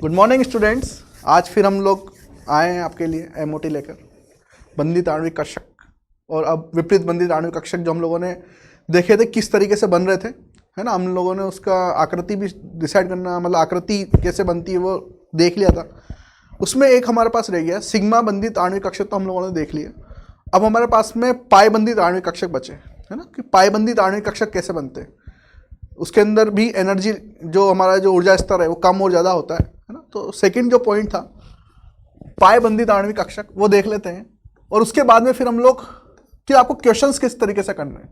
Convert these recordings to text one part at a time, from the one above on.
Good morning students. आज फिर हम लोग आए हैं आपके लिए एमओटी लेकर, बंधित आणविक कक्षक और अब विपरीत बंधित आणविक कक्षक जो हम लोगों ने देखे थे किस तरीके से बन रहे थे, है ना। हम लोगों ने उसका आकृति भी डिसाइड करना, मतलब आकृति कैसे बनती है वो देख लिया था। उसमें एक हमारे पास रह गया सिग्मा बंधित आणविक कक्षक, तो हम लोगों ने देख लिया। अब हमारे पास में पाई बंधित आणविक कक्षक बचे, है ना, कि पाई बंधित आणविक कक्षक कैसे बनते हैं। उसके अंदर भी एनर्जी जो हमारा जो ऊर्जा स्तर है वो कम और ज़्यादा होता है ना। तो सेकंड जो पॉइंट था पाई बंधित आणविक कक्षक, वो देख लेते हैं और उसके बाद में फिर हम लोग कि आपको क्वेश्चंस किस तरीके से करने हैं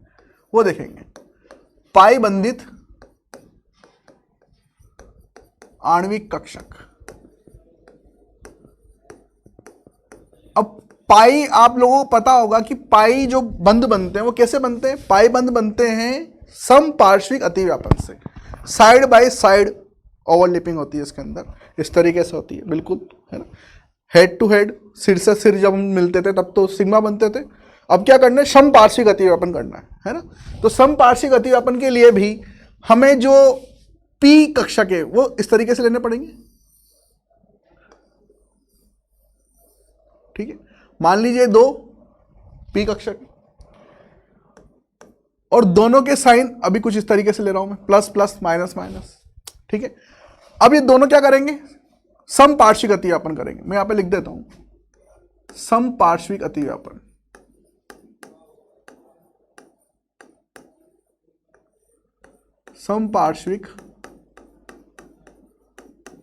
वो देखेंगे। पाई बंधित आणविक कक्षक। अब पाई आप लोगों को पता होगा कि पाई जो बंध बनते हैं वो कैसे बनते हैं। पाई बंध बनते हैं समपार्श्विक अतिव्यापन से, साइड बाय साइड ओवरलैपिंग होती है इसके अंदर, इस तरीके से होती है बिल्कुल, है ना। हेड टू हेड, सिर से सिर जब हम मिलते थे तब तो सिग्मा बनते थे। अब क्या करना है, समपार्श्विक अतिव्यापन करना है ना। तो समपार्श्विक अतिव्यापन के लिए भी हमें जो पी कक्षक है वो इस तरीके से लेने पड़ेंगे, ठीक है। मान लीजिए दो पी कक्षक और दोनों के साइन अभी कुछ इस तरीके से ले रहा हूं मैं, प्लस प्लस माइनस माइनस, ठीक है। अब ये दोनों क्या करेंगे, समपार्श्विक अतिव्यापन करेंगे। मैं यहां पे लिख देता हूं समपार्श्विक अतिव्यापन। समपार्श्विक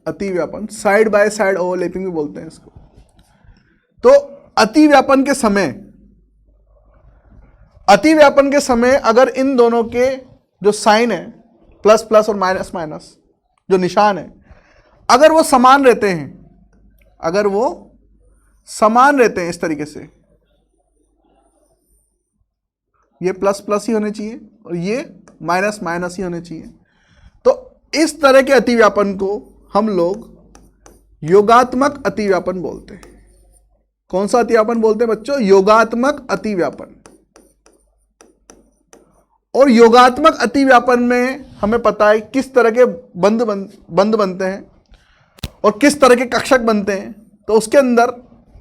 अतिव्यापन, साइड बाय साइड ओवरलैपिंग भी बोलते हैं इसको। तो अतिव्यापन के समय अगर इन दोनों के जो साइन है, प्लस प्लस और माइनस माइनस जो निशान है, अगर वो समान रहते हैं इस तरीके से, ये प्लस प्लस ही होने चाहिए और ये माइनस माइनस ही होने चाहिए, तो इस तरह के अतिव्यापन को हम लोग योगात्मक अतिव्यापन बोलते हैं। कौन सा अतिव्यापन बोलते हैं बच्चों, योगात्मक अतिव्यापन। और योगात्मक अतिव्यापन में हमें पता है किस तरह के बंध बनते हैं और किस तरह के कक्षक बनते हैं। तो उसके अंदर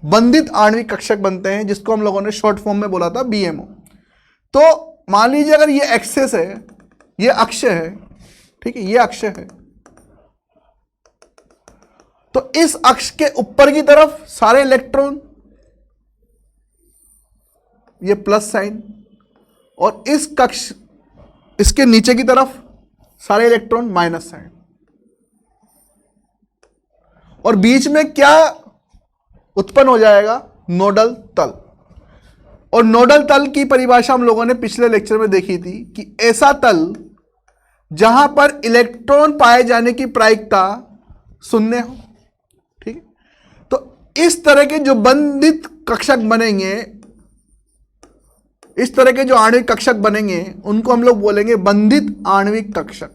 बंधित आणविक कक्षक बनते हैं, जिसको हम लोगों ने शॉर्ट फॉर्म में बोला था बीएमओ। तो मान लीजिए अगर ये एक्सेस है, ये अक्ष है, ठीक है, ये अक्ष है, तो इस अक्ष के ऊपर की तरफ सारे इलेक्ट्रॉन ये प्लस साइन, और इस कक्ष इसके नीचे की तरफ सारे इलेक्ट्रॉन माइनस साइन, और बीच में क्या उत्पन्न हो जाएगा, नोडल तल। और नोडल तल की परिभाषा हम लोगों ने पिछले लेक्चर में देखी थी कि ऐसा तल जहां पर इलेक्ट्रॉन पाए जाने की प्रायिकता शून्य हो, ठीक है। तो इस तरह के जो बंधित कक्षक बनेंगे, इस तरह के जो आणविक कक्षक बनेंगे, उनको हम लोग बोलेंगे बंधित आणविक कक्षक।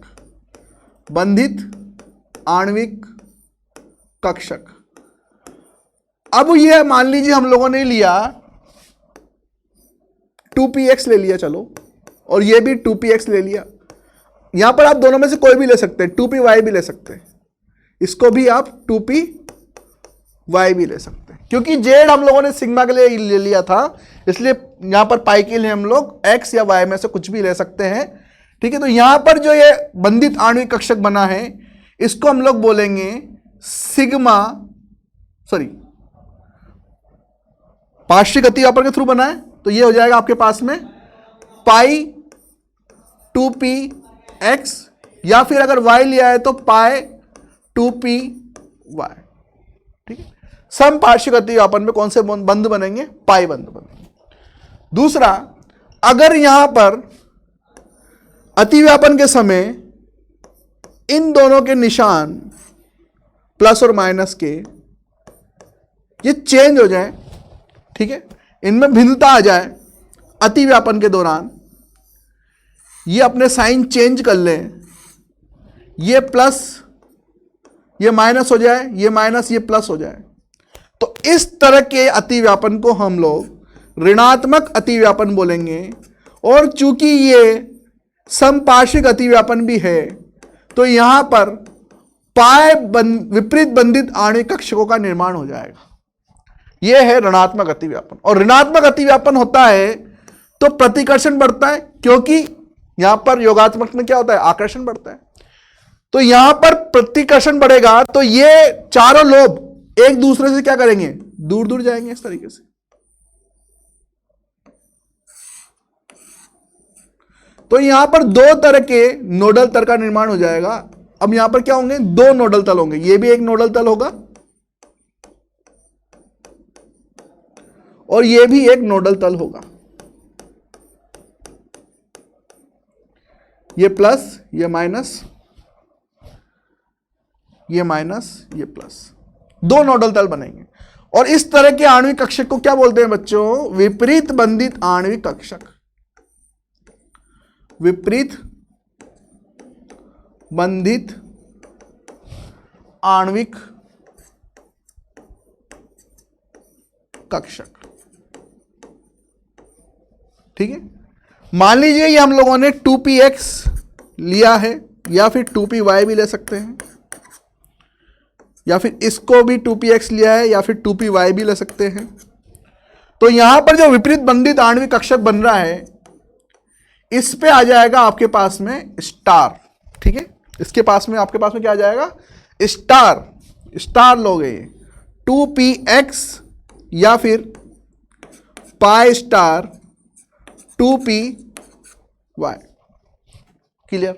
बंधित आणविक कक्षक। अब यह मान लीजिए हम लोगों ने लिया 2px ले लिया, चलो, और ये भी 2px ले लिया। यहां पर आप दोनों में से कोई भी ले सकते हैं, 2py भी ले सकते हैं, इसको भी आप 2py भी ले सकते हैं, क्योंकि जेड हम लोगों ने सिग्मा के लिए ले लिया था, इसलिए यहां पर पाई के लिए हम लोग x या y में से कुछ भी ले सकते हैं, ठीक है। तो यहां पर जो ये बंधित आणविक कक्षक बना है, इसको हम लोग बोलेंगे पार्श्विक अतिव्यापन के थ्रू बना है, तो ये हो जाएगा आपके पास में पाई 2px, या फिर अगर y लिया है तो पाई 2py, ठीक है। समपार्श्विक अतिव्यापन में कौन से बंध बनेंगे, पाई बंध बनेंगे। दूसरा, अगर यहां पर अतिव्यापन के समय इन दोनों के निशान प्लस और माइनस के ये चेंज हो जाए, ठीक है, इनमें भिन्नता आ जाए अतिव्यापन के दौरान, ये अपने साइन चेंज कर लें, ये प्लस ये माइनस हो जाए, ये माइनस ये प्लस हो जाए, तो इस तरह के अतिव्यापन को हम लोग ऋणात्मक अतिव्यापन बोलेंगे। और चूंकि ये समपार्श्विक अतिव्यापन भी है, तो यहां पर विपरीत बंधित आणविक कक्षकों का निर्माण हो जाएगा। यह है ऋणात्मक अतिव्यापन। और ऋणात्मक अतिव्यापन होता है तो प्रतिकर्षण बढ़ता है, क्योंकि यहां पर योगात्मक में क्या होता है, आकर्षण बढ़ता है। तो यहां पर प्रतिकर्षण बढ़ेगा तो ये चारों लोब एक दूसरे से क्या करेंगे, दूर दूर जाएंगे इस तरीके से। तो यहां पर दो तरह के नोडल तल का निर्माण हो जाएगा। अब यहां पर क्या होंगे, दो नोडल तल होंगे। ये भी एक नोडल तल होगा और ये भी एक नोडल तल होगा। ये प्लस, ये माइनस, ये माइनस, ये प्लस, दो नोडल तल बनेंगे। और इस तरह के आणविक कक्षक को क्या बोलते हैं बच्चों, विपरीत बंधित आणविक कक्षक। विपरीत बंधित आणविक कक्षक। ठीक है, मान लीजिए ये हम लोगों ने 2px लिया है, या फिर 2py भी ले सकते हैं, या फिर इसको भी 2px लिया है, या फिर 2py भी ले सकते हैं। तो यहां पर जो विपरीत बंधित आणविक कक्षक बन रहा है, इस पे आ जाएगा आपके पास में स्टार। ठीक है, इसके पास में आपके पास में क्या आ जाएगा, स्टार। स्टार लोगे 2px या फिर पाई स्टार 2py। क्लियर।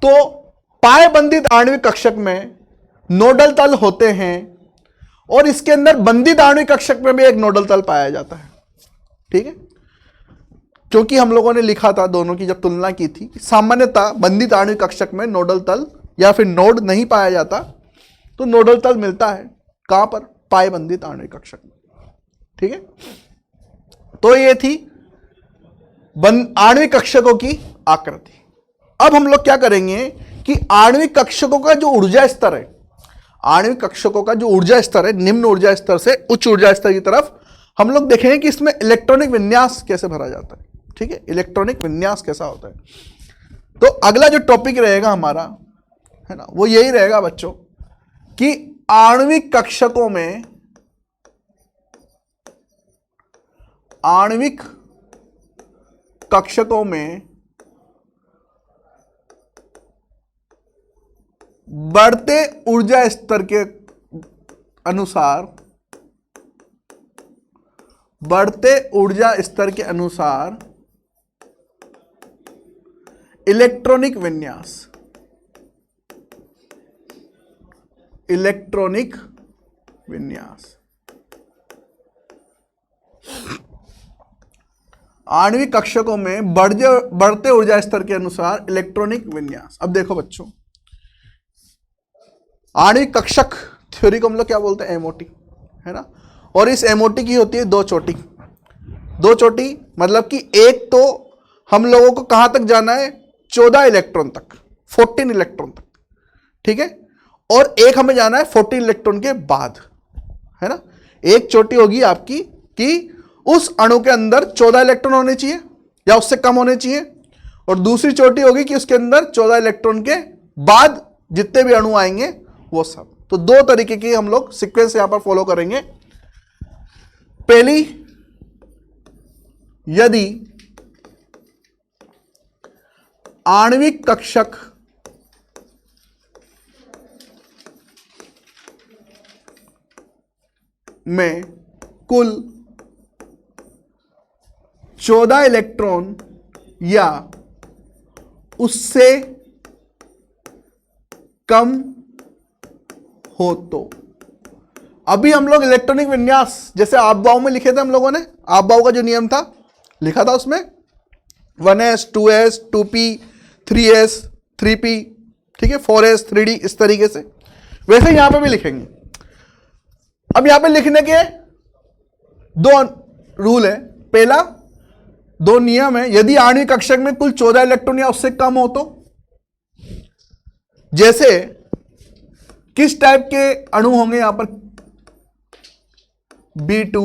तो पाए बंधित आणविक कक्षक में नोडल तल होते हैं और इसके अंदर बंधित आणविक कक्षक में भी एक नोडल तल पाया जाता है। ठीक है, क्योंकि हम लोगों ने लिखा था दोनों की जब तुलना की थी, सामान्यतः बंधित आणविक कक्षक में नोडल तल या फिर नोड नहीं पाया जाता, तो नोडल तल मिलता है कहां पर, पाए बंधित आणविक कक्षक में। ठीक है, तो ये थी आणविक कक्षकों की आकृति। अब हम लोग क्या करेंगे कि आणविक कक्षकों का जो ऊर्जा स्तर है, आणविक कक्षकों का जो ऊर्जा स्तर है, निम्न ऊर्जा स्तर से उच्च ऊर्जा स्तर की तरफ हम लोग देखेंगे कि इसमें इलेक्ट्रॉनिक विन्यास कैसे भरा जाता है। ठीक है, इलेक्ट्रॉनिक विन्यास कैसा होता है। तो अगला जो टॉपिक रहेगा हमारा, है ना, वो यही रहेगा बच्चों कि आणविक कक्षकों में, आणविक कक्षकों में बढ़ते ऊर्जा स्तर के अनुसार, बढ़ते ऊर्जा स्तर के अनुसार इलेक्ट्रॉनिक विन्यास, इलेक्ट्रॉनिक विन्यास, आणविक कक्षकों में बढ़ते ऊर्जा स्तर के अनुसार इलेक्ट्रॉनिक विन्यास। अब देखो बच्चों, आणविक कक्षक थ्योरी को हम लोग क्या बोलते हैं, एमओटी, है ना। और इस एमओटी की होती है दो चोटी। दो चोटी मतलब कि एक तो हम लोगों को कहां तक जाना है, 14 इलेक्ट्रॉन तक, 14 इलेक्ट्रॉन तक। ठीक है, और एक हमें जाना है 14 इलेक्ट्रॉन के बाद, है ना। एक चोटी होगी आपकी कि उस अणु के अंदर 14 इलेक्ट्रॉन होने चाहिए या उससे कम होने चाहिए, और दूसरी चोटी होगी कि उसके अंदर 14 इलेक्ट्रॉन के बाद जितने भी अणु आएंगे वो सब। तो दो तरीके की हम लोग सीक्वेंस यहां पर फॉलो करेंगे। पहली, यदि आणविक कक्षक में कुल 14 इलेक्ट्रॉन या उससे कम हो तो, अभी हम लोग इलेक्ट्रॉनिक विन्यास जैसे आपबाऊ में लिखे थे हम लोगों ने, आपबाऊ का जो नियम था लिखा था उसमें 1s 2s 2p 3s 3p, ठीक है, 4s 3d, इस तरीके से वैसे यहां पे भी लिखेंगे। अब यहां पे लिखने के दो रूल है। पहला, दो नियम है। यदि आणविक कक्षक में कुल 14 इलेक्ट्रॉन या उससे कम हो तो, जैसे किस टाइप के अणु होंगे यहां पर, B2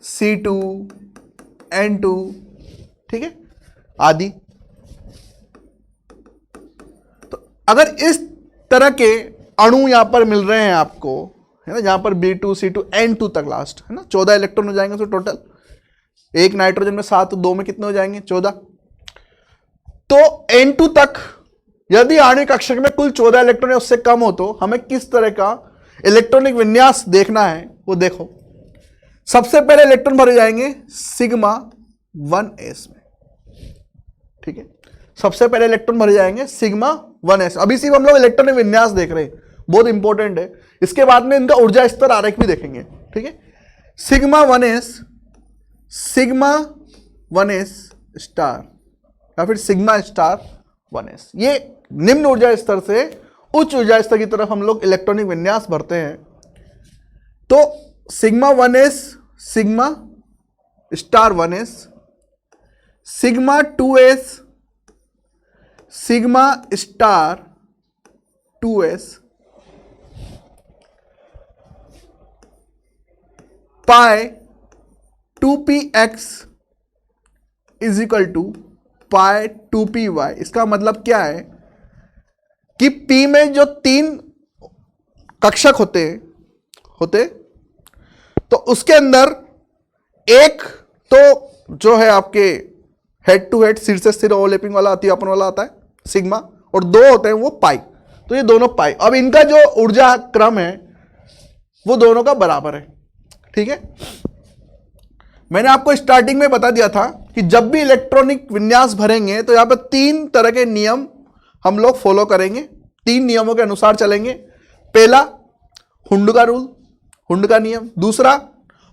C2 N2, ठीक है, आदि। तो अगर इस तरह के अणु यहां पर मिल रहे हैं आपको, है ना, जहां पर B2 C2 N2 तक लास्ट, है ना, 14 इलेक्ट्रॉन हो जाएंगे तो टोटल, एक नाइट्रोजन में 7, 2 में कितने हो जाएंगे 14। तो N2 तक यदि आणविक कक्षक में कुल 14 इलेक्ट्रॉन या उससे कम हो तो हमें किस तरह का इलेक्ट्रॉनिक विन्यास देखना है वो देखो। सबसे पहले इलेक्ट्रॉन भरे जाएंगे सिग्मा 1s में, ठीक है, सबसे पहले इलेक्ट्रॉन भरे जाएंगे सिग्मा 1s। अभी सिर्फ हम लोग इलेक्ट्रॉनिक विन्यास देख रहे हैं, बहुत इंपॉर्टेंट है, इसके बाद में इनका ऊर्जा स्तर आरेख भी देखेंगे, ठीक है। सिग्मा 1s स्टार या फिर सिग्मा स्टार 1s, ये निम्न ऊर्जा स्तर से उच्च ऊर्जा स्तर की तरफ हम लोग इलेक्ट्रॉनिक विन्यास भरते हैं। तो sigma 1s sigma star 1s, sigma 2s sigma star 2s, pi 2px is equal to pi 2py। इसका मतलब क्या है कि P में जो 3 कक्षक होते तो उसके अंदर एक तो जो है आपके हेड टू हेड सिर से सिर ओवरलैपिंग वाला अतिव्यापन वाला आता है सिग्मा, और 2 होते हैं वो पाई, तो ये दोनों पाई। अब इनका जो ऊर्जा क्रम है वो दोनों का बराबर है, ठीक है। मैंने आपको स्टार्टिंग में बता दिया था कि जब भी इलेक्ट्रॉनिक विन्यास भरेंगे तो यहां पर 3 तरह के नियम हम लोग फॉलो करेंगे, 3 नियमों के अनुसार चलेंगे। पहला हुंड का रूल, हुंड का नियम, दूसरा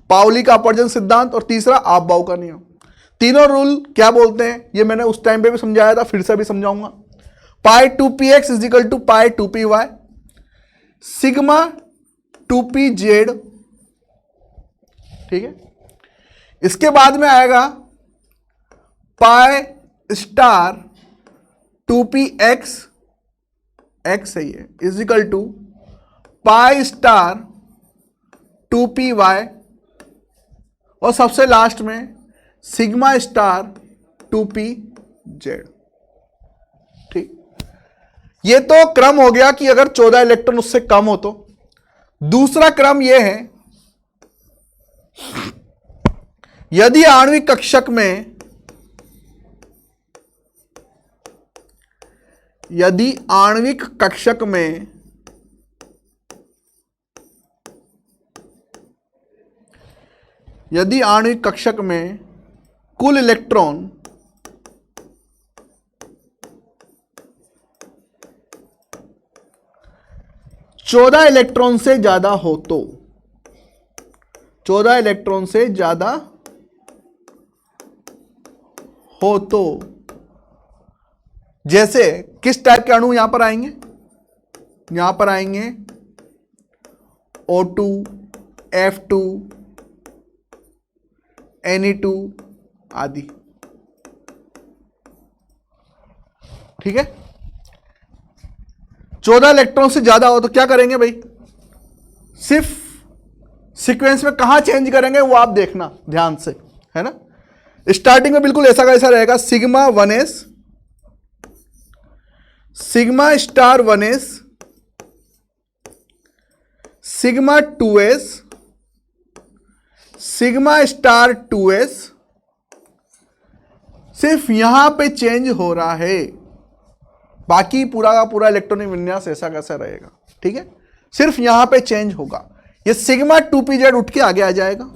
पाउली का अपवर्जन सिद्धांत, और तीसरा आपबाउ का नियम। तीनों रूल क्या बोलते हैं ये मैंने उस टाइम पे भी समझाया था, फिर से भी समझाऊंगा। Pi 2px is equal to pi 2py, sigma 2pz, ठीक है। इसके बाद में आएगा पाई स्टार 2px, x सही है, is equal to pi star 2py, और सबसे लास्ट में सिग्मा स्टार 2pz, ठीक। ये तो क्रम हो गया कि अगर 14 इलेक्ट्रॉन उससे कम हो तो। दूसरा क्रम यह है यदि आणविक कक्षक में कुल इलेक्ट्रॉन 14 इलेक्ट्रॉन से ज्यादा हो तो, 14 इलेक्ट्रॉन से ज्यादा हो तो, जैसे किस टाइप के अणु यहां पर आएंगे, यहां पर आएंगे O2, F2, Ne2 आदि, ठीक है। 14 इलेक्ट्रॉन से ज्यादा हो तो क्या करेंगे भाई, सिर्फ सीक्वेंस में कहां चेंज करेंगे वो आप देखना ध्यान से, है ना। स्टार्टिंग में बिल्कुल ऐसा कैसा रहेगा, sigma 1s sigma star 1s sigma 2s sigma star 2s, सिर्फ यहां पे चेंज हो रहा है, बाकी पूरा का पूरा इलेक्ट्रॉनिक विन्यास ऐसा कैसा रहेगा, ठीक है। सिर्फ यहां पे चेंज होगा, ये सिग्मा 2pz उठ के आगे आ जाएगा,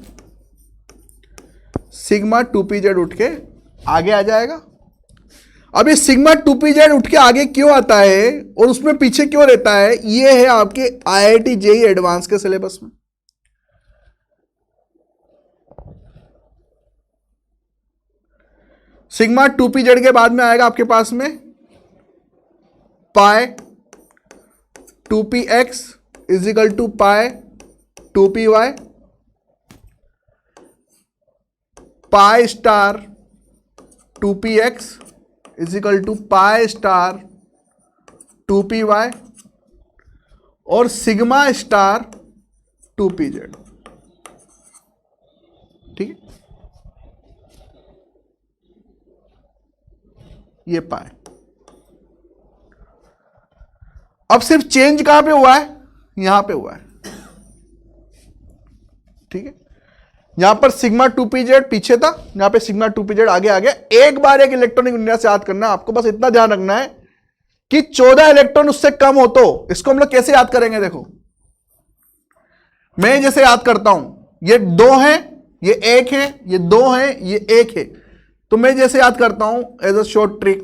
सिग्मा 2pz उठ के आगे आ जाएगा। अब ये सिग्मा 2pz उठ के आगे क्यों आता है और उसमें पीछे क्यों रहता है, ये है आपके IIT JEE एडवांस के सिलेबस में। सिग्मा 2pz के बाद में आएगा आपके पास में pi 2px is equal to pi 2py, pi star 2px is equal to pi star 2py, और सिग्मा स्टार 2pz, ठीक है। ये पाए। अब सिर्फ चेंज कहां पे हुआ है, यहां पे हुआ है, ठीक है। यहां पर सिग्मा 2pz पीछे था, यहां पे सिग्मा 2pz आगे आ गया। एक बार एक इलेक्ट्रॉनिक विन्यास याद करना है आपको, बस इतना ध्यान रखना है कि 14 इलेक्ट्रॉन उससे कम हो तो इसको हम लोग कैसे याद करेंगे। देखो मैं जैसे याद करता हूं, ये 2 है, ये 1 है, ये 2 है, ये 1 है, तो मैं जैसे याद करता हूं एज अ शॉर्ट ट्रिक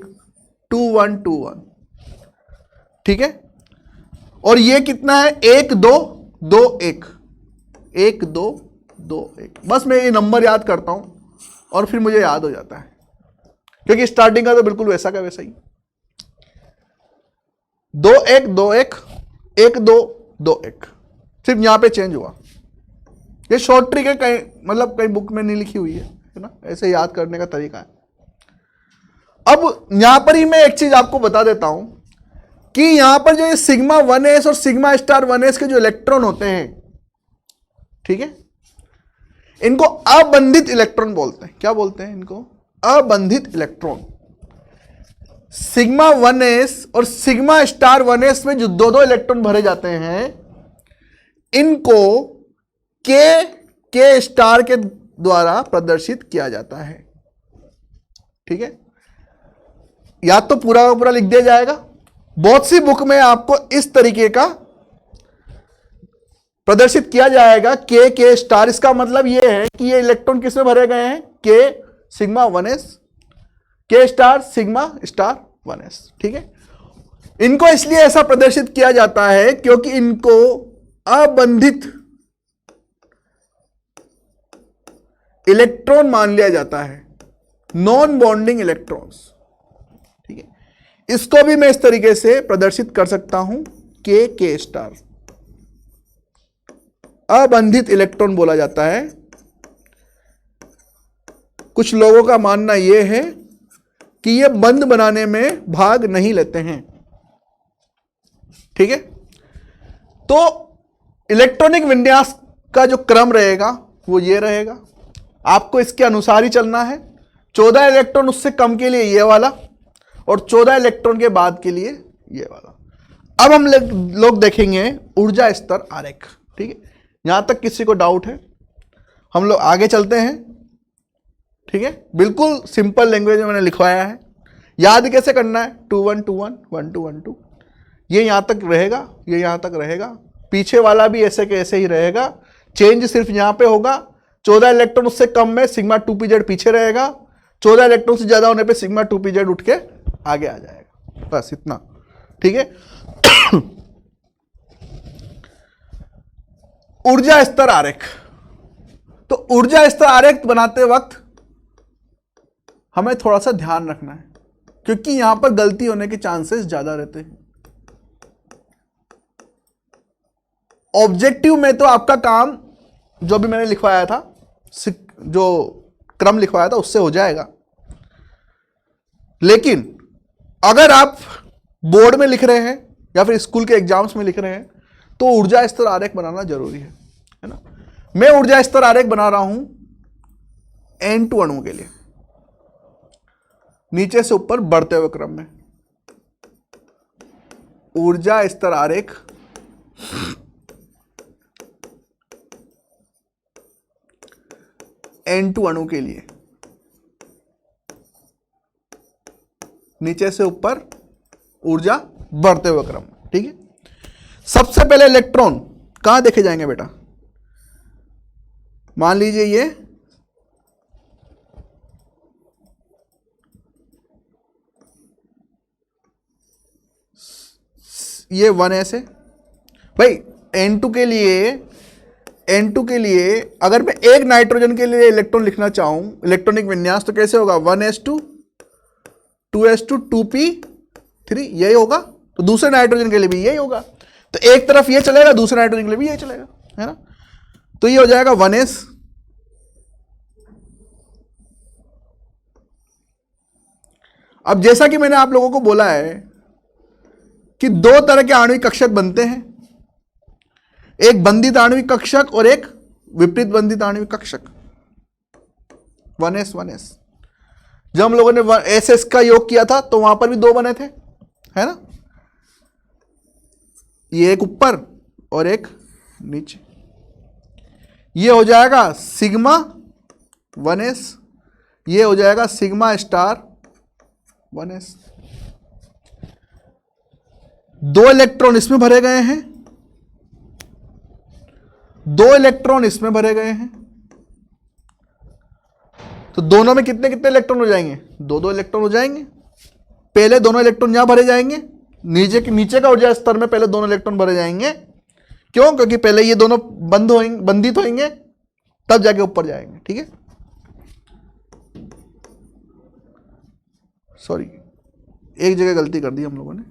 2 1 2 1, ठीक है। और ये कितना है, 1 2 2 1, 1 2 2 1, बस मैं ये नंबर याद करता हूं और फिर मुझे याद हो जाता है, क्योंकि स्टार्टिंग का तो बिल्कुल वैसा का वैसा ही, 2 1 2 1 1 2 2 1, सिर्फ यहां पे चेंज हुआ। ये शॉर्ट ट्रिक है, कहीं मतलब कहीं बुक में नहीं लिखी हुई है ना, ऐसे याद करने का तरीका है। अब यहां पर ही मैं एक चीज आपको बता देता हूं कि यहां पर जो ये सिग्मा 1s और सिग्मा स्टार 1s के जो इलेक्ट्रॉन होते हैं, ठीक है, इनको अबंधित इलेक्ट्रॉन बोलते हैं। क्या बोलते हैं इनको? अबंधित इलेक्ट्रॉन। सिग्मा 1s और सिग्मा स्टार 1s में जो दो इलेक्ट्रॉन भरे जाते हैं, इनको के स्टार के द्वारा प्रदर्शित किया जाता है, ठीक है। या तो पूरा का पूरा लिख दिया जाएगा, बहुत सी बुक में आपको इस तरीके का प्रदर्शित किया जाएगा के स्टार। इसका मतलब यह है कि ये इलेक्ट्रॉन किसमें भरे गए हैं, के सिग्मा 1s, के स्टार सिग्मा स्टार 1s, ठीक है। इनको इसलिए ऐसा प्रदर्शित किया जाता है क्योंकि इनको अबंधित इलेक्ट्रॉन मान लिया जाता है, नॉन बॉन्डिंग इलेक्ट्रॉन्स, ठीक है। इसको भी मैं इस तरीके से प्रदर्शित कर सकता हूं, के स्टार अबंधित इलेक्ट्रॉन बोला जाता है। कुछ लोगों का मानना यह है कि ये बंद बनाने में भाग नहीं लेते हैं, ठीक है। तो इलेक्ट्रॉनिक विन्यास का जो क्रम रहेगा वो ये रहेगा, आपको इसके अनुसार ही चलना है। 14 इलेक्ट्रॉन उससे कम के लिए ये वाला, और 14 इलेक्ट्रॉन के बाद के लिए ये वाला। अब हम लोग देखेंगे ऊर्जा स्तर आरेख, ठीक है। यहां तक किसी को डाउट है? हम लोग आगे चलते हैं, ठीक है। बिल्कुल सिंपल लैंग्वेज में मैंने लिखवाया है। याद कैसे करना है, 2 1 2 1 1 2 1 2, ये यहां तक रहेगा, ये यहां तक रहेगा, पीछे वाला भी ऐसे के ऐसे ही रहेगा। चेंज सिर्फ यहां पे होगा, 14 इलेक्ट्रॉन उससे कम में सिग्मा 2pz पीछे रहेगा, 14 इलेक्ट्रॉन से ज्यादा होने पे सिग्मा 2pz उठ के आगे आ जाएगा, बस इतना, ठीक है। ऊर्जा स्तर आरेख। तो ऊर्जा स्तर आरेख बनाते वक्त हमें थोड़ा सा ध्यान रखना है, क्योंकि यहां पर गलती होने के चांसेस ज्यादा रहते हैं। ऑब्जेक्टिव में तो आपका काम जो भी मैंने लिखवाया था, जो क्रम लिखवाया था उससे हो जाएगा, लेकिन अगर आप बोर्ड में लिख रहे हैं या फिर स्कूल के एग्जाम्स में लिख रहे हैं तो ऊर्जा स्तर आरेख बनाना जरूरी है ना। मैं ऊर्जा स्तर आरेख बना रहा हूं N2 अणु के लिए, नीचे से ऊपर बढ़ते हुए क्रम में। ऊर्जा स्तर आरेख N2 अणु के लिए, नीचे से ऊपर ऊर्जा बढ़ते हुए क्रम, ठीक है। सबसे पहले इलेक्ट्रॉन कहां देखे जाएंगे बेटा? मान लीजिए ये 1s है भाई। N2 के लिए अगर मैं एक नाइट्रोजन के लिए इलेक्ट्रॉन लिखना चाहूं, इलेक्ट्रॉनिक विन्यास, तो कैसे होगा? 1s2 2s2 2p3, यही होगा। तो दूसरे नाइट्रोजन के लिए भी यही होगा। तो एक तरफ ये चलेगा, दूसरे नाइट्रोजन के लिए भी यही चलेगा, है ना। तो ये हो जाएगा 1s। अब जैसा कि मैंने आप लोगों को बोला है कि दो तरह के आणविक कक्षक बनते हैं, एक बंधित आणविक कक्षक और एक विपरीत बंधित आणविक कक्षक। 1s 1s। जब हम लोगों ने SS का योग किया था तो वहां पर भी दो बने थे, है ना। ये एक ऊपर और एक नीचे, ये हो जाएगा सिग्मा 1s, ये हो जाएगा सिग्मा स्टार 1s। 2 इलेक्ट्रॉन इसमें भरे गए हैं, 2 इलेक्ट्रॉन इसमें भरे गए हैं, तो दोनों में कितने कितने इलेक्ट्रॉन हो जाएंगे? 2-2 इलेक्ट्रॉन हो जाएंगे। पहले दोनों इलेक्ट्रॉन यहां भरे जाएंगे, नीचे का ऊर्जा स्तर में पहले दोनों इलेक्ट्रॉन भरे जाएंगे। क्यों? क्योंकि पहले ये दोनों बंधित होंगे, तब जाके ऊपर जाएंगे। ठीक है, सॉरी एक जगह गलती कर दी हम लोगों ने।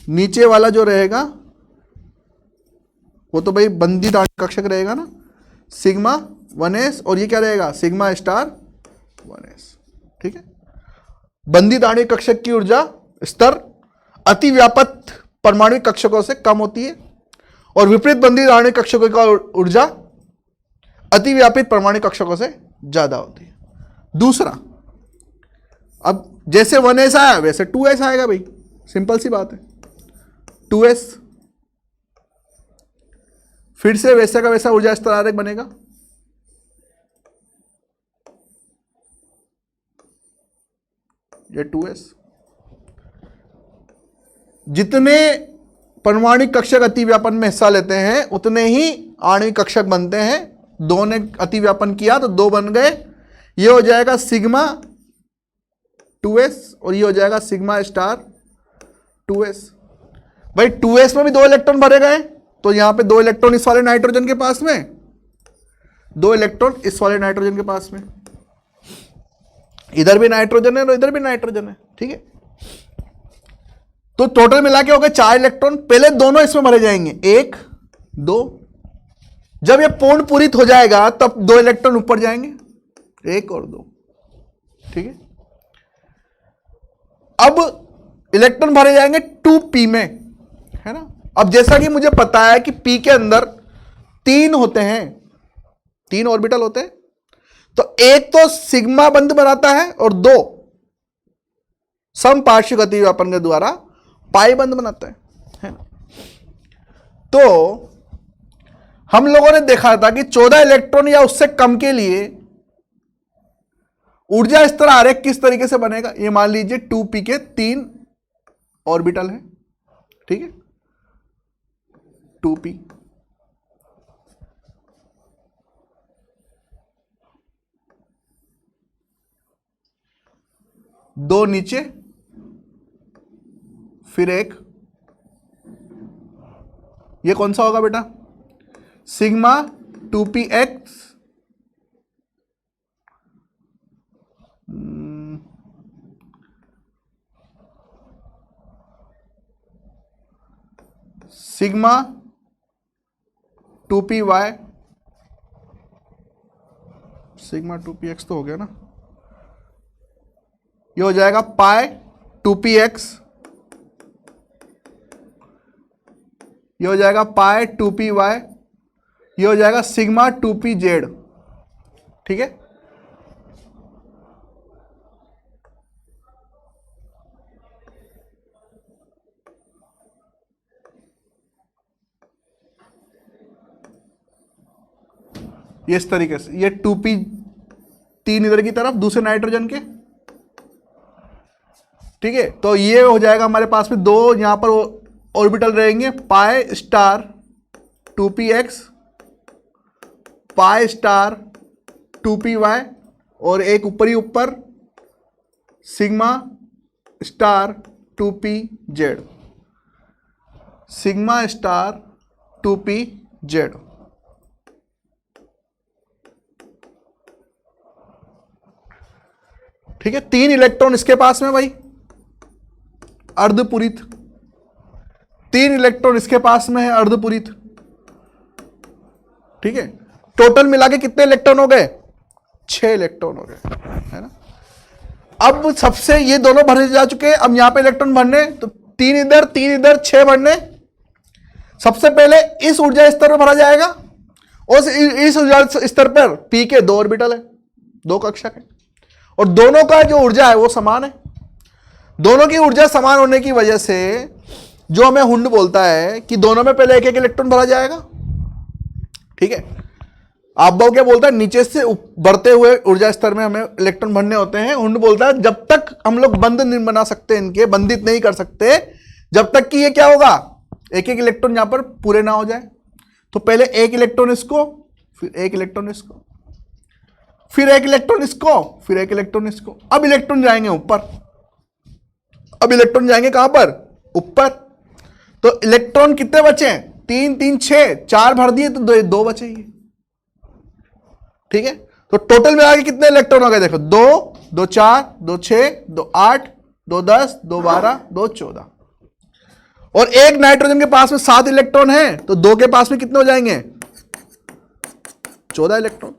नीचे वाला जो रहेगा वो तो भाई बंधित आणविक कक्षक रहेगा ना, सिग्मा 1s, और ये क्या रहेगा? Sigma star 1s। ठीक है, बंधित आणविक कक्षक की ऊर्जा स्तर अतिव्यापक परमाणु कक्षकों से कम होती है और विपरीत बंधित आणविक कक्षकों की ऊर्जा अतिव्यापित परमाणु कक्षकों से ज्यादा होती है। दूसरा, अब जैसे 1s आया वैसे 2s आएगा भाई, सिंपल सी बात है। 2s फिर से वैसा का वैसा ऊर्जा स्तर आरेख बनेगा। ये 2s, जितने परमाणु कक्षक अतिव्यापन में हिस्सा लेते हैं उतने ही आणविक कक्षक बनते हैं। 2 ने अतिव्यापन किया तो 2 बन गए, ये हो जाएगा सिग्मा 2s और ये हो जाएगा सिग्मा स्टार 2s। भाई 2s में भी 2 इलेक्ट्रॉन भरे गए, तो यहां पे 2 इलेक्ट्रॉन इस वाले नाइट्रोजन के पास में, 2 इलेक्ट्रॉन इस वाले नाइट्रोजन के पास में, इधर भी नाइट्रोजन है और इधर भी नाइट्रोजन है। ठीक है, तो टोटल मिला के हो गए 4 इलेक्ट्रॉन। पहले दोनों इसमें भरे जाएंगे, 1 2। जब ये पूर्ण पूरित हो जाएगा तब 2 इलेक्ट्रॉन ऊपर जाएंगे, 1 और 2। ठीक है, अब इलेक्ट्रॉन भरे जाएंगे 2p में, है ना। अब जैसा कि मुझे पता है कि p के अंदर 3 होते हैं, 3 ऑर्बिटल होते हैं, तो एक तो सिग्मा बंध बनाता है और 2 समपार्श्विक अतिव्यापन के द्वारा पाई बंध बनाता है ना। तो हम लोगों ने देखा था कि 14 इलेक्ट्रॉन या उससे कम के लिए ऊर्जा स्तर आरेख किस तरीके से बनेगा। ये मान लीजिए 2p के 3 ऑर्बिटल है, ठीक है, 2p, दो नीचे, फिर एक, ये कौन सा होगा बेटा? Sigma 2px sigma 2py, sigma 2px तो हो गया ना, ये हो जाएगा पाई 2px, ये हो जाएगा पाई 2py, ये हो जाएगा सिग्मा 2pz। ठीक है, ये इस तरीके से, ये 2p 3 इधर की तरफ दूसरे नाइट्रोजन के, ठीक है। तो ये हो जाएगा हमारे पास में 2 यहां पर ऑर्बिटल रहेंगे, पाई स्टार 2px, पाई स्टार 2py और एक ऊपर ही ऊपर sigma star 2pz, sigma star 2pz। ठीक है, 3 इलेक्ट्रॉन इसके पास में भाई अर्धपूरित, 3 इलेक्ट्रॉन इसके पास में है अर्धपूरित। ठीक है, टोटल मिला के कितने इलेक्ट्रॉन हो गए? 6 इलेक्ट्रॉन हो गए, है ना। अब सबसे ये दोनों भरे जा चुके हैं, अब यहां पे इलेक्ट्रॉन भरने, तो 3 इधर 6 भरने। सबसे पहले इस ऊर्जा स्तर पर भरा जाएगा और इस ऊर्जा स्तर पर p के 2 ऑर्बिटल है, 2 कक्षक है और दोनों का जो ऊर्जा है वो समान है। दोनों की ऊर्जा समान होने की वजह से जो हमें हुंड बोलता है कि दोनों में पहले एक एक इलेक्ट्रॉन भरा जाएगा, ठीक है। आपबाउ क्या बोलता है, नीचे से बढ़ते हुए ऊर्जा स्तर में हमें इलेक्ट्रॉन भरने होते हैं। हुंड बोलता है जब तक हम लोग बंद नहीं बना सकते, इनके बंधित नहीं कर सकते, जब तक कि ये क्या होगा, एक एक इलेक्ट्रॉन यहां पर पूरे ना हो जाए। तो पहले एक इलेक्ट्रॉन इसको, फिर एक इलेक्ट्रॉन इसको, फिर एक इलेक्ट्रॉन इसको, फिर एक इलेक्ट्रॉन इसको। अब इलेक्ट्रॉन जाएंगे ऊपर, अब इलेक्ट्रॉन जाएंगे कहां पर, ऊपर। तो इलेक्ट्रॉन कितने बचे, 3 3 6, 4 भर दिए तो 2 बचेंगे, ठीक है। तो टोटल में आगे कितने इलेक्ट्रॉन हो गए, देखो 2 2 4 2 6 2 8 2 10 2 12 2 14, और एक नाइट्रोजन के पास में 7 इलेक्ट्रॉन है, तो 2 के पास में कितने हो जाएंगे, 14 इलेक्ट्रॉन।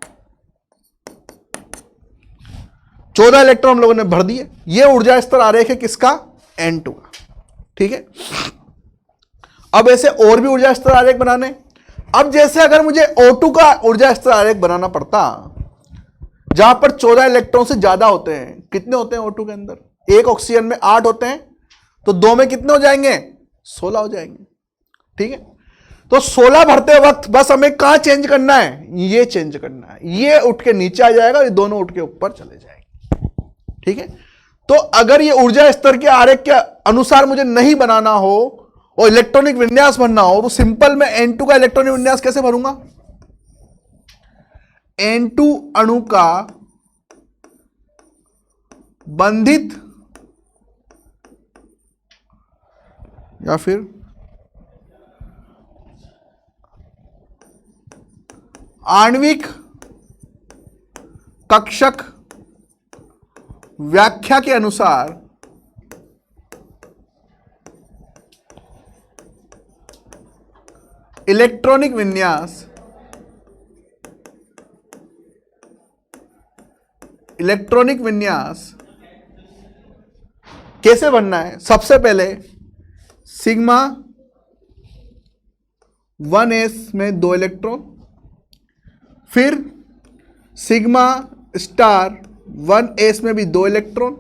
14 इलेक्ट्रॉन हम लोगों ने भर दिए। ये ऊर्जा स्तर आरेख है किसका, N2 का, ठीक है। अब ऐसे और भी ऊर्जा स्तर आरेख बनाने। अब जैसे अगर मुझे O2 का ऊर्जा स्तर आरेख बनाना पड़ता, जहां पर 14 इलेक्ट्रॉन से ज्यादा होते हैं, कितने होते हैं O2 के अंदर, एक ऑक्सीजन में 8 होते हैं, तो 2 में कितने हो जाएंगे, 16 हो जाएंगे, ठीक है। तो 16 भरते वक्त बस हमें कहां चेंज करना है, ये चेंज करना है, ये उठ के नीचे आ जाएगा, ये दोनों उठ के ऊपर चले जाएंगे, ठीक है। तो अगर ये ऊर्जा स्तर के आरेख के अनुसार मुझे नहीं बनाना हो और इलेक्ट्रॉनिक विन्यास भरना हो, तो सिंपल मैं N2 का इलेक्ट्रॉनिक विन्यास कैसे भरूंगा, N2 अणु का बंधित या फिर आणविक कक्षक व्याख्या के अनुसार इलेक्ट्रॉनिक विन्यास, इलेक्ट्रॉनिक विन्यास कैसे बनना है। सबसे पहले सिग्मा 1s में 2 इलेक्ट्रॉन, फिर सिग्मा स्टार 1s में भी 2 इलेक्ट्रॉन।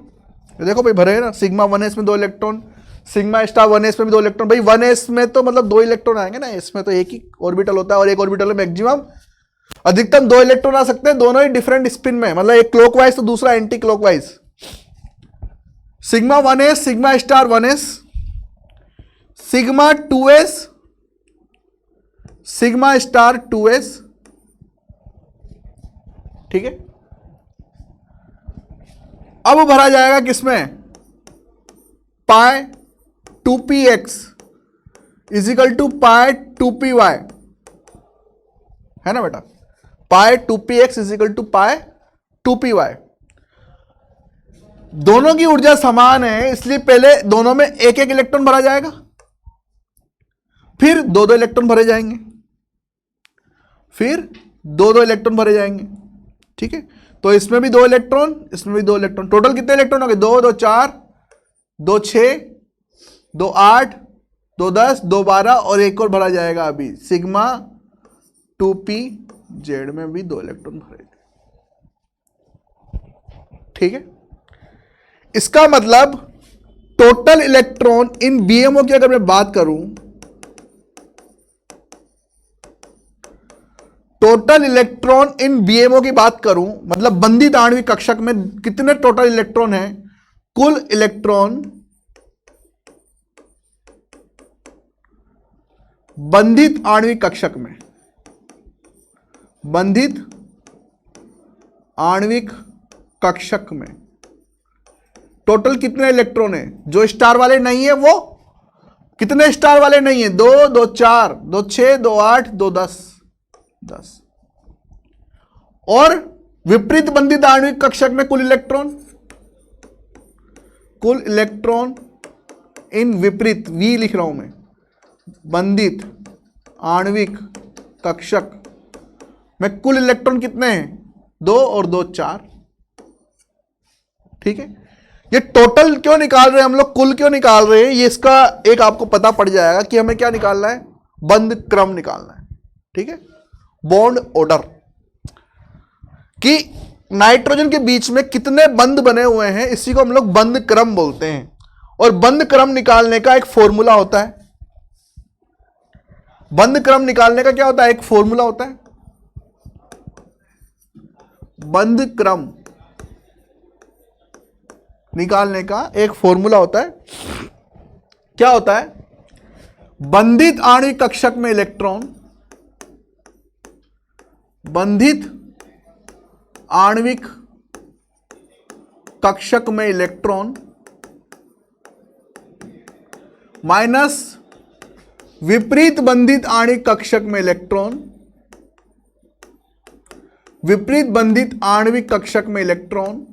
देखो भाई भरे ना, सिग्मा 1s में 2 इलेक्ट्रॉन, सिग्मा स्टार 1s में भी 2 इलेक्ट्रॉन। भाई 1s में तो मतलब 2 इलेक्ट्रॉन आएंगे ना, इसमें तो एक ही ऑर्बिटल होता है और एक ऑर्बिटल में मैक्सिमम अधिकतम 2 इलेक्ट्रॉन आ सकते हैं, दोनों ही डिफरेंट स्पिन में, मतलब एक क्लॉकवाइज तो दूसरा anti clockwise. Sigma 1s, sigma star 1s, sigma 2s, sigma star 2s, ठीक है। अब भरा जाएगा किसमें, पाई 2px is equal to pi 2py, है ना बेटा, पाई 2px is equal to pi 2py। दोनों की ऊर्जा समान है, इसलिए पहले दोनों में एक एक इलेक्ट्रॉन भरा जाएगा, फिर 2 2 इलेक्ट्रॉन भरे जाएंगे, फिर 2 2 इलेक्ट्रॉन भरे जाएंगे, ठीक है। तो इसमें भी 2 इलेक्ट्रॉन, इसमें भी 2 इलेक्ट्रॉन, टोटल कितने इलेक्ट्रॉन हो गए, 2 2 4 2 6 2 8 2 10 2 12, और एक और भरा जाएगा अभी सिग्मा 2pz में भी 2 इलेक्ट्रॉन भरे, ठीक है। इसका मतलब टोटल इलेक्ट्रॉन इन बीएमओ की अगर मैं बात करूं, टोटल इलेक्ट्रॉन इन बीएमओ की बात करूं, मतलब बंधित आणविक कक्षक में कितने टोटल इलेक्ट्रॉन हैं, कुल इलेक्ट्रॉन बंधित आणविक कक्षक में, बंधित आणविक कक्षक में टोटल कितने इलेक्ट्रॉन हैं। जो स्टार वाले नहीं है वो कितने स्टार वाले नहीं है, 2 2 4 2 6 2 8 2 10 10, और विपरीत बंधित आणविक कक्षक में कुल इलेक्ट्रॉन, कुल इलेक्ट्रॉन इन विपरीत, वी लिख रहा हूं मैं, बंधित आणविक कक्षक में कुल इलेक्ट्रॉन कितने हैं, 2 और 2 4, ठीक है। ये टोटल क्यों निकाल रहे हैं हम लोग, कुल क्यों निकाल रहे हैं, ये इसका एक आपको पता पड़ जाएगा कि हमें क्या निकालना है, बंद क्रम निकालना है, ठीक है। बॉन्ड ऑर्डर कि नाइट्रोजन के बीच में कितने बंद बने हुए हैं, इसी को हम लोग बंद क्रम बोलते हैं। और बंद क्रम निकालने का एक फॉर्मूला होता है। बंद क्रम निकालने का क्या होता है? एक फॉर्मूला होता है। बंद क्रम निकालने का एक फॉर्मूला होता है। क्या होता है? बंधित आणविक कक्षक में इलेक्ट्रॉन, बंधित आणविक कक्षक में इलेक्ट्रॉन माइनस विपरीत बंधित आणविक कक्षक में इलेक्ट्रॉन, विपरीत बंधित आणविक कक्षक में इलेक्ट्रॉन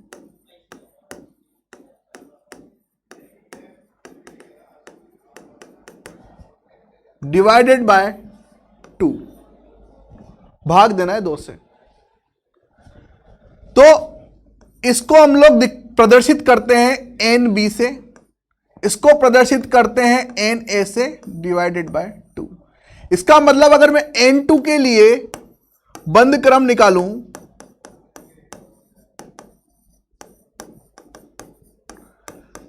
डिवाइडेड बाय 2, भाग देना है 2 से। तो इसको हम लोग प्रदर्शित करते हैं NB से, इसको प्रदर्शित करते हैं NA से डिवाइडेड बाय 2। इसका मतलब अगर मैं N2 के लिए बंद क्रम निकालूं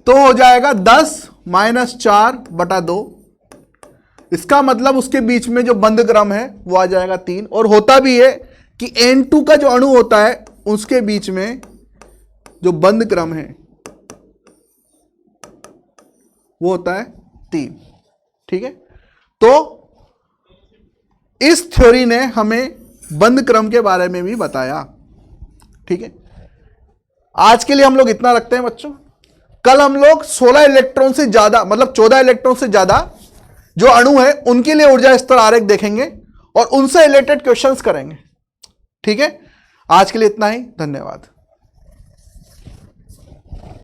तो हो जाएगा 10 - 4/2। इसका मतलब उसके बीच में जो बंद क्रम है वो आ जाएगा 3। और होता भी है कि N2 का जो अणु होता है उसके बीच में जो बंद क्रम है वो होता है 3। ठीक है, तो इस थ्योरी ने हमें बंद क्रम के बारे में भी बताया। ठीक है, आज के लिए हम लोग इतना रखते हैं बच्चों। कल हम लोग 16 इलेक्ट्रॉन से ज्यादा, मतलब 14 इलेक्ट्रॉन से ज्यादा जो अणु है उनके लिए ऊर्जा स्तर आरेख देखेंगे और उनसे रिलेटेड क्वेश्चंस करेंगे। ठीक है, आज के लिए इतना ही, धन्यवाद।